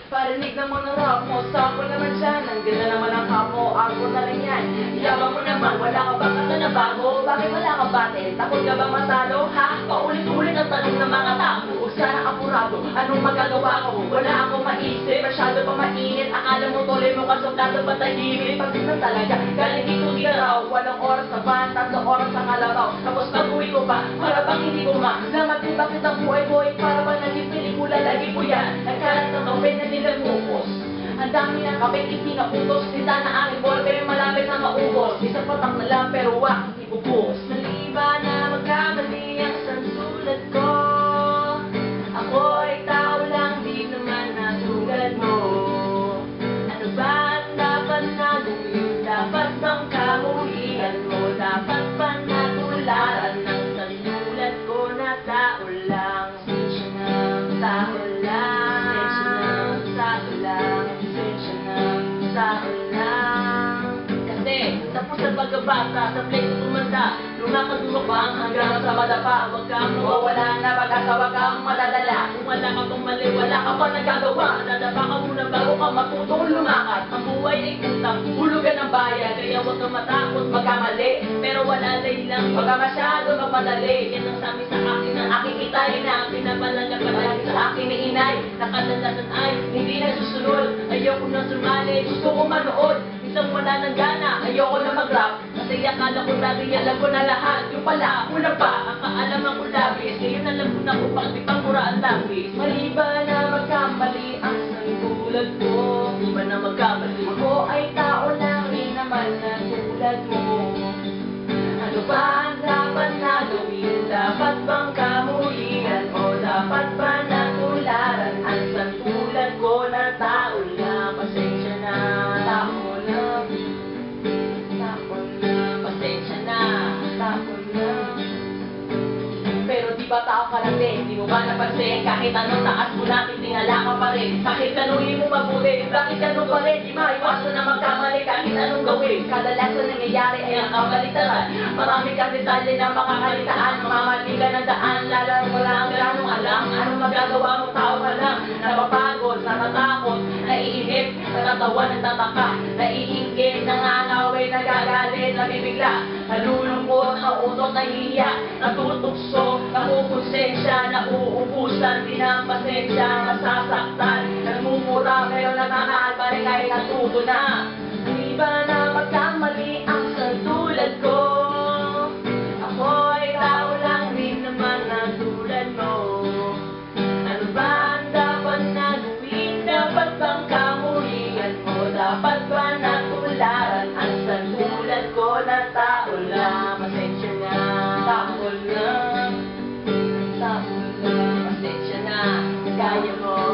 Parinig naman ang rap mo, sample naman dyan. Nandiyan na naman ang kapo, ako na rin yan. Iyabang mo naman, wala ka ba kata na bago? Bakit wala ka battle? Takot ka bang matalo? Ha? Paulit-ulit ang tanong ng mga tao. O sana apurado, anong magagawa ko? Wala akong maisip, masyado pa mainit. Akala mo tuloy mo kasukado pa tahimik. Pagod na talaga, galing dito di raw. Walang oras sa van, 3 oras ang kalaraw. Tapos pag-uwi ko pa, para bang hindi ko lamat kung bakit ang buhay-buhay. Para bang naging pelikula, lagi po yan. Nagkalat ng kape na nilang mukos. Ang dami ng kape, hindi na utos. Nita na aking ball, pero malapit na maubos. Isang patak na lang, pero wak, hindi bubos. Mali ba na magkamali ang sansulat ko? Ako ay tao lang, di naman natulad mo. Ano ba ang dapat na gawin? Dapat bang kamuhian mo? Dapat ba natularan ng sansulat ko na tao lang? Sensya na, tao lang. Sensya na, tao lang. Kasi, tapos sa pagkabata, sa play ko tumanda. Lumakad-lumakbang hanggang sa madapa. Huwag kang mawawala na pag-asa, huwag kang madadala. Kung wala ka pang mali, wala ka pa nagagawa. Nadapa ka muna bago ka matutong lumakad. Ang buhay ay utang, hulugan ng bayan. Kaya huwag kang matakot magkamali. Pero wala lang, huwag ka masyado magmadali. Yan ang sabi sa akin ng aking itay na pinapalaga palagi sa akin ni inay. Nakadalasan ay hindi nasusunod. Ayoko na sumali, gusto ko manood. Isang wala ng gana, ayoko na mag-rap. Kasi akala ko dati alam ko na lahat. Yung pala, una pa, ang kaalaman ko labis. Ngayon alam ko na kung bakit pangkura ang labis. Mali ba na magkamali ang sanggulad ko? Di ba na magkamali? Ako ay tao lang rin naman na tulad mo. Ano ba ang dapat na gawin? Dapat bang kamuhian? O dapat ba natularan ang sanggulad ko na tao lang? Pasensya na, tao lang. Tao lang, pasensya na, tao lang. Pero di ba tao ka lang din? Di mo ba napansin? Kahit anong taas mo natin, tingala ka pa rin. Kahit tanungin mo mabuti, bakit ganun pa rin? Di maiwasan na magkamali kahit anong gawin. Kadalasan nangyayari ay ang kabalitaran. Marami kang detalye na makakalitaan. Mamamali ka ng daan, lalo wala ang ganong alam. Anong magagawa mo, tao ka lang? Napapagod, natatakot, naiinip, natatawa, natataka, naiinggit, nangangawin, nagagalit, nabibigla, nalulungkot, nautot, nahihiya, natutokso, nakukonsensya, nauubusan, di ng pasensya, nasasaktan, nagmumura, pero natamahal pa rin kahit natuto na. Di ba na magkamali ang santulad ko? Ako ay tao lang din naman na tulad mo. Ano ba ang dapat na gawin? Dapat bang kamuhian mo? Dapat ba natularan ang santulad ko na tao lang? Pasensya na, tao lang. Tao lang, pasensya na, kaya mo.